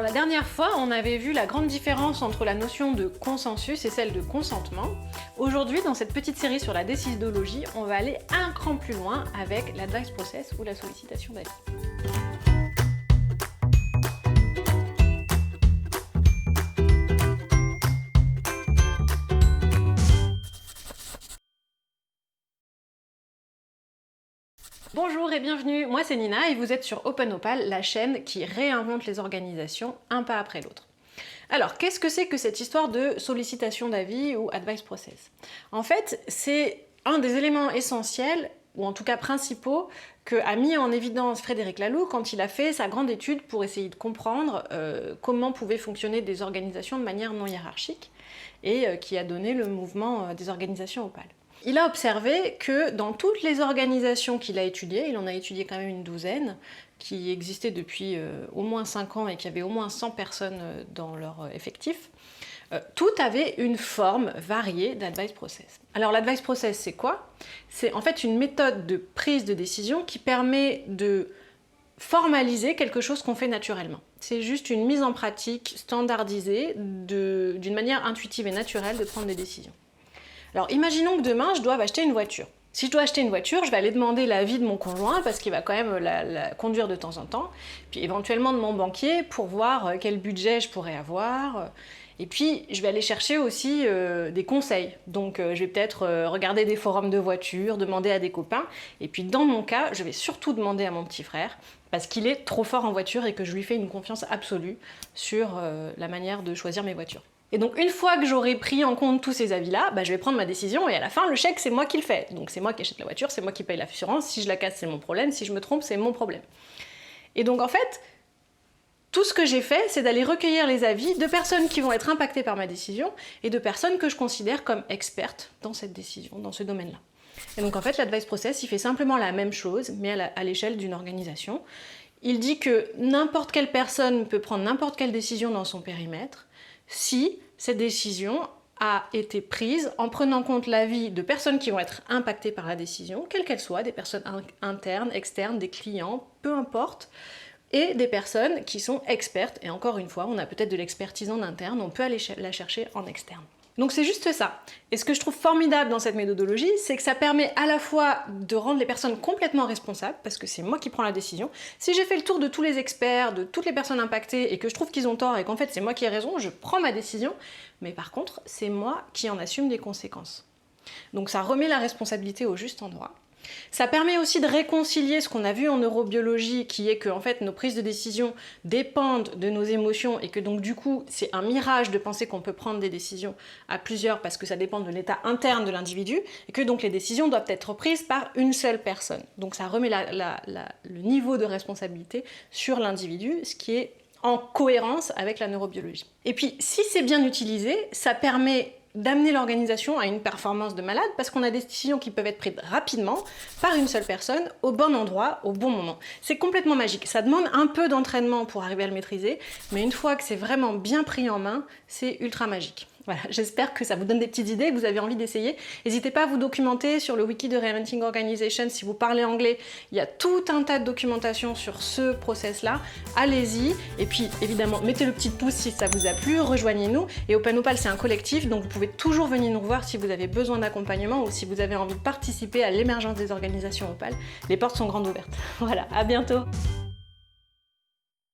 la dernière fois, on avait vu la grande différence entre la notion de consensus et celle de consentement. Aujourd'hui, dans cette petite série sur la décidologie, on va aller un cran plus loin avec l'advice process ou la sollicitation d'avis. Bonjour et bienvenue, moi c'est Nina et vous êtes sur OpenOpal, la chaîne qui réinvente les organisations un pas après l'autre. Alors, qu'est-ce que c'est que cette histoire de sollicitation d'avis ou advice process? En fait, c'est un des éléments essentiels, ou en tout cas principaux, qu'a mis en évidence Frédéric Laloux quand il a fait sa grande étude pour essayer de comprendre comment pouvaient fonctionner des organisations de manière non hiérarchique et qui a donné le mouvement des organisations Opal. Il a observé que dans toutes les organisations qu'il a étudiées, il en a étudié quand même une douzaine, qui existaient depuis au moins 5 ans et qui avaient au moins 100 personnes dans leur effectif, tout avait une forme variée d'advice process. Alors l'advice process, c'est quoi? C'est en fait une méthode de prise de décision qui permet de formaliser quelque chose qu'on fait naturellement. C'est juste une mise en pratique standardisée d'une manière intuitive et naturelle de prendre des décisions. Alors imaginons que demain je dois acheter une voiture. Si je dois acheter une voiture, je vais aller demander l'avis de mon conjoint parce qu'il va quand même la conduire de temps en temps, puis éventuellement de mon banquier pour voir quel budget je pourrais avoir. Et puis je vais aller chercher aussi des conseils. Donc je vais peut-être regarder des forums de voitures, demander à des copains. Et puis dans mon cas, je vais surtout demander à mon petit frère parce qu'il est trop fort en voiture et que je lui fais une confiance absolue sur la manière de choisir mes voitures. Et donc une fois que j'aurai pris en compte tous ces avis-là, je vais prendre ma décision et à la fin, le chèque, c'est moi qui le fais. Donc c'est moi qui achète la voiture, c'est moi qui paye l'assurance, si je la casse, c'est mon problème, si je me trompe, c'est mon problème. Et donc en fait, tout ce que j'ai fait, c'est d'aller recueillir les avis de personnes qui vont être impactées par ma décision et de personnes que je considère comme expertes dans cette décision, dans ce domaine-là. Et donc en fait, l'advice process, il fait simplement la même chose, mais à l'échelle d'une organisation. Il dit que n'importe quelle personne peut prendre n'importe quelle décision dans son périmètre, si cette décision a été prise en prenant en compte l'avis de personnes qui vont être impactées par la décision, quelles qu'elles soient, des personnes internes, externes, des clients, peu importe, et des personnes qui sont expertes. Et encore une fois, on a peut-être de l'expertise en interne, on peut aller la chercher en externe. Donc c'est juste ça. Et ce que je trouve formidable dans cette méthodologie, c'est que ça permet à la fois de rendre les personnes complètement responsables, parce que c'est moi qui prends la décision. Si j'ai fait le tour de tous les experts, de toutes les personnes impactées, et que je trouve qu'ils ont tort, et qu'en fait c'est moi qui ai raison, je prends ma décision, mais par contre, c'est moi qui en assume les conséquences. Donc ça remet la responsabilité au juste endroit. Ça permet aussi de réconcilier ce qu'on a vu en neurobiologie, qui est que en fait, nos prises de décision dépendent de nos émotions et que donc du coup, c'est un mirage de penser qu'on peut prendre des décisions à plusieurs parce que ça dépend de l'état interne de l'individu et que donc les décisions doivent être prises par une seule personne. Donc ça remet le niveau de responsabilité sur l'individu, ce qui est en cohérence avec la neurobiologie. Et puis, si c'est bien utilisé, ça permet d'amener l'organisation à une performance de malade parce qu'on a des décisions qui peuvent être prises rapidement par une seule personne, au bon endroit, au bon moment. C'est complètement magique. Ça demande un peu d'entraînement pour arriver à le maîtriser, mais une fois que c'est vraiment bien pris en main, c'est ultra magique. Voilà, j'espère que ça vous donne des petites idées, que vous avez envie d'essayer. N'hésitez pas à vous documenter sur le wiki de Reinventing Organization. Si vous parlez anglais, il y a tout un tas de documentation sur ce process-là. Allez-y. Et puis, évidemment, mettez le petit pouce si ça vous a plu, rejoignez-nous. Et OpenOpal, c'est un collectif, donc vous pouvez toujours venir nous voir si vous avez besoin d'accompagnement ou si vous avez envie de participer à l'émergence des organisations Opal. Les portes sont grandes ouvertes. Voilà, à bientôt.